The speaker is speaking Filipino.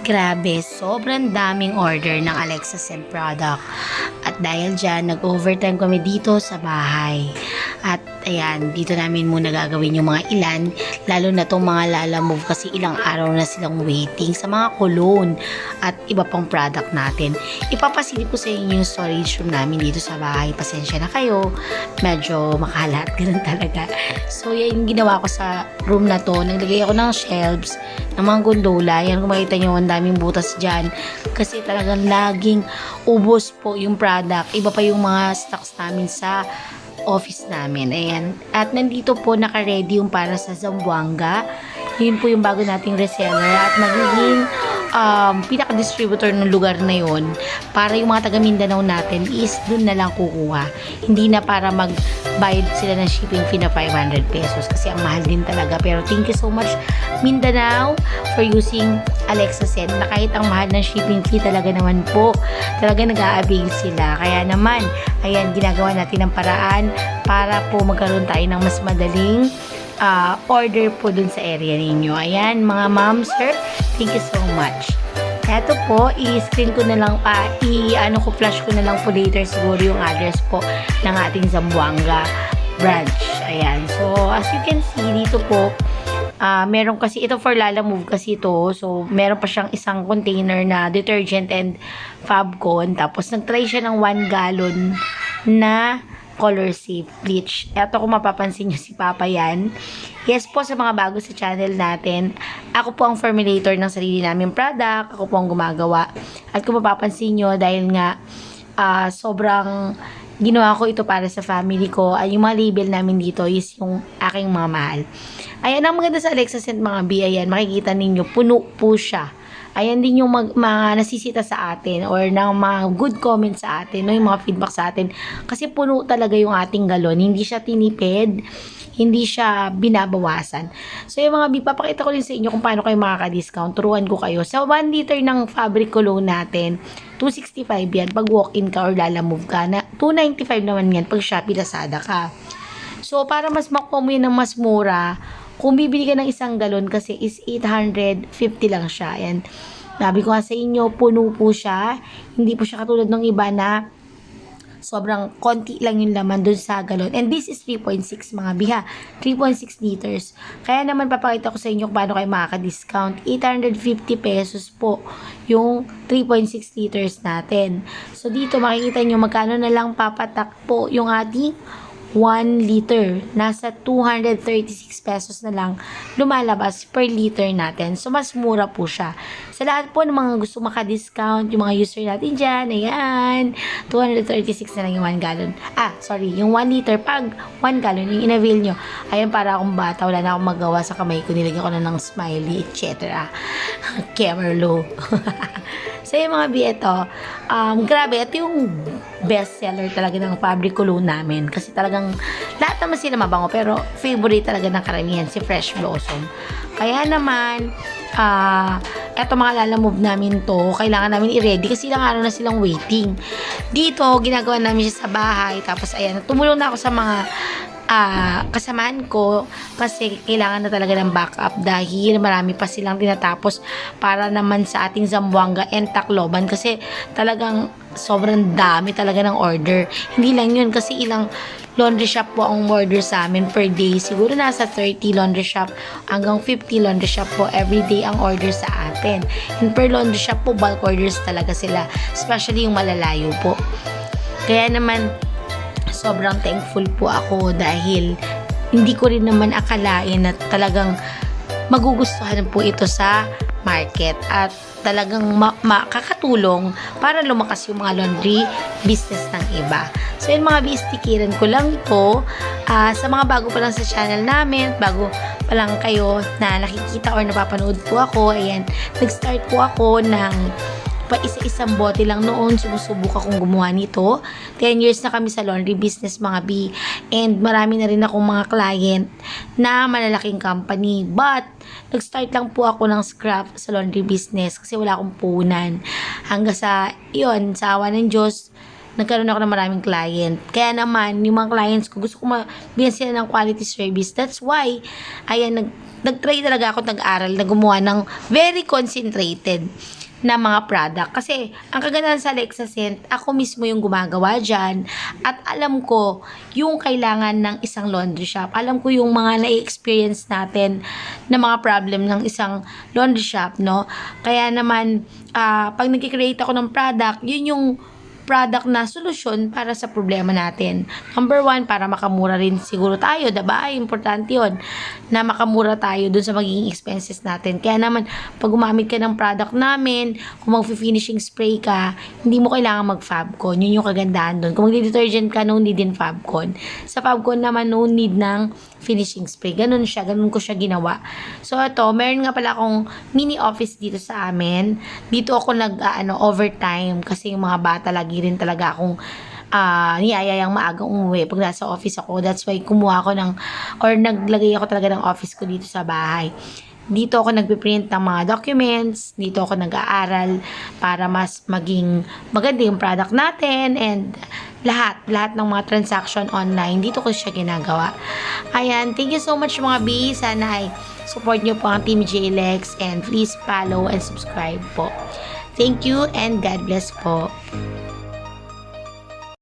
Grabe, sobrang daming order ng Alexa Scent product. At dahil dyan, nag-overtime kami dito sa bahay. At ayan, dito namin muna gagawin yung mga ilan, lalo na tong mga Lala Move kasi ilang araw na silang waiting sa mga cologne at iba pang product natin. Ipapasilip ko sa inyo yung storage room namin dito sa bahay. Pasensya na kayo, medyo makalat, ganun talaga. So yan yung ginawa ko sa room na to. Naglagay ako ng shelves, ng mga gondola. Yan, kung makita nyo, ang daming butas dyan. Kasi talagang laging ubos po yung product. Iba pa yung mga stocks namin sa office namin. Ayan. At nandito po naka-ready yung para sa Zamboanga. Yun po yung bago nating reseller. At magiging pinaka-distributor ng lugar na yon para yung mga taga Mindanao natin is dun na lang kukuha. Hindi na para magbayad sila ng shipping fee na 500 pesos kasi ang mahal din talaga. Pero thank you so much Mindanao for using Alexa Scent na kahit ang mahal ng shipping fee talaga naman po, talaga nag-a-avail sila. Kaya naman, ayan, ginagawa natin ang paraan para po magkaroon tayo ng mas madaling order po dun sa area ninyo. Ayan, mga ma'am, sir, thank you so much. Eto po, i-screen ko na lang, flash ko na lang po later siguro yung address po ng ating Zamboanga branch. Ayan, so as you can see, dito po, meron kasi, ito for Lala Move kasi ito, so meron pa siyang isang container na detergent and Fabcon, tapos nag-try siya ng 1 gallon na color safe bleach. Eto, kung mapapansin nyo si Papa yan. Yes po, sa mga bago sa channel natin, ako po ang formulator ng sarili namin product, ako po ang gumagawa. At kung mapapansin nyo, dahil nga sobrang ginawa ko ito para sa family ko, ay yung mga label namin dito is yung aking mga mahal. Ayan, ang maganda sa Alexa Scent mga B, ayan, makikita ninyo, puno po siya. Ayan din yung mga nasisita sa atin or ng mga good comments sa atin, no? Yung mga feedback sa atin. Kasi puno talaga yung ating galon. Hindi siya tinipid, hindi siya binabawasan. So yung mga papakita ko rin sa inyo kung paano kayo makaka-discount. Turuan ko kayo. Sa 1 liter ng fabric cologne natin, 265 yan pag walk-in ka or Lala Move ka. 295 naman yan pag Shopee Lazada ka. So para mas makuha mo yan ng mas mura, kung bibili ka ng 1 galon kasi is 850 lang siya. Ayan. Sabi ko nga sa inyo, puno po siya. Hindi po siya katulad ng iba na sobrang konti lang yung laman dun sa galon. And this is 3.6 mga biha. 3.6 liters. Kaya naman papakita ko sa inyo kung paano kayo makaka-discount. 850 pesos po yung 3.6 liters natin. So dito makikita nyo magkano na lang papatak po yung ating 1 liter. Nasa 236 pesos na lang lumalabas per liter natin. So, mas mura po siya. Sa lahat po ng mga gusto maka-discount, yung mga user natin dyan, ayan, 236 na lang yung 1 gallon. Yung 1 liter pag 1 gallon, yung in-avail nyo. Ayan, para akong bata, wala na akong magawa sa kamay ko, nilagyan ko na ng smiley, etc. Kemerlo. So, yung mga ito, grabe, ito yung best seller talaga ng fabric cologne namin. Kasi talagang, lahat naman sila mabango, pero favorite talaga ng karamihan, si Fresh Blossom. Kaya naman, eto mga Lala Move namin to, kailangan namin i-ready kasi ilang araw na silang waiting. Dito, ginagawa namin siya sa bahay. Tapos, ayan, tumulong na ako sa mga kasamahan ko kasi kailangan na talaga ng backup dahil marami pa silang tinatapos para naman sa ating Zamboanga and Tacloban kasi talagang sobrang dami talaga ng order. Hindi lang yun kasi ilang laundry shop po ang order sa amin per day. Siguro nasa 30 laundry shop hanggang 50 laundry shop po everyday ang order sa atin. And per laundry shop po bulk orders talaga sila, especially yung malalayo po. Kaya naman sobrang thankful po ako dahil hindi ko rin naman akalain na talagang magugustuhan po ito sa market at talagang makakatulong para lumakas yung mga laundry business ng iba. So yun mga bi-stickiran ko lang ito sa mga bago pa lang sa channel namin, bago pa lang kayo na nakikita or napapanood po ako, ayan, nag-start po ako ng pa isa-isang bote lang noon, sumusubok akong gumawa nito. 10 years na kami sa laundry business mga B. And marami na rin akong mga client na malalaking company. But, nag-start lang po ako ng scrap sa laundry business kasi wala akong puhunan. Hanggang sa, yun, sa awa ng Diyos, nagkaroon ako ng maraming client. Kaya naman, yung mga clients ko, gusto ko mabigyan sila ng quality service. That's why, ayan, nag-try talaga ako, nag-aral na gumawa ng very concentrated na mga product. Kasi, ang kagandahan sa Alexa Scent, ako mismo yung gumagawa dyan. At alam ko yung kailangan ng isang laundry shop. Alam ko yung mga na-experience natin na mga problem ng isang laundry shop, no? Kaya naman, pag nag-create ako ng product, yun yung product na solusyon para sa problema natin. Number 1, para makamura rin siguro tayo, diba? Ay, importante yun, na makamura tayo dun sa magiging expenses natin. Kaya naman, pag gumamit ka ng product namin, kung mag-finishing spray ka, hindi mo kailangan mag-Fabcon. Yun yung kagandahan dun. Kung mag-detergent ka, no need din Fabcon. Sa Fabcon naman, no need ng finishing spray. Ganun siya. Ganun ko siya ginawa. So, ito, meron nga pala akong mini office dito sa amin. Dito ako overtime kasi yung mga bata lagi rin talaga akong niyayayang maagang umuwi pag nasa office ako. That's why kumuha ako naglagay ako talaga ng office ko dito sa bahay. Dito ako nagpiprint ng mga documents, dito ako nag-aaral para mas maging maganda yung product natin, and lahat ng mga transaction online, dito ko siya ginagawa. Ayan, thank you so much mga B. Sana ay support nyo po ang Team JLEX, and please follow and subscribe po. Thank you and God bless po.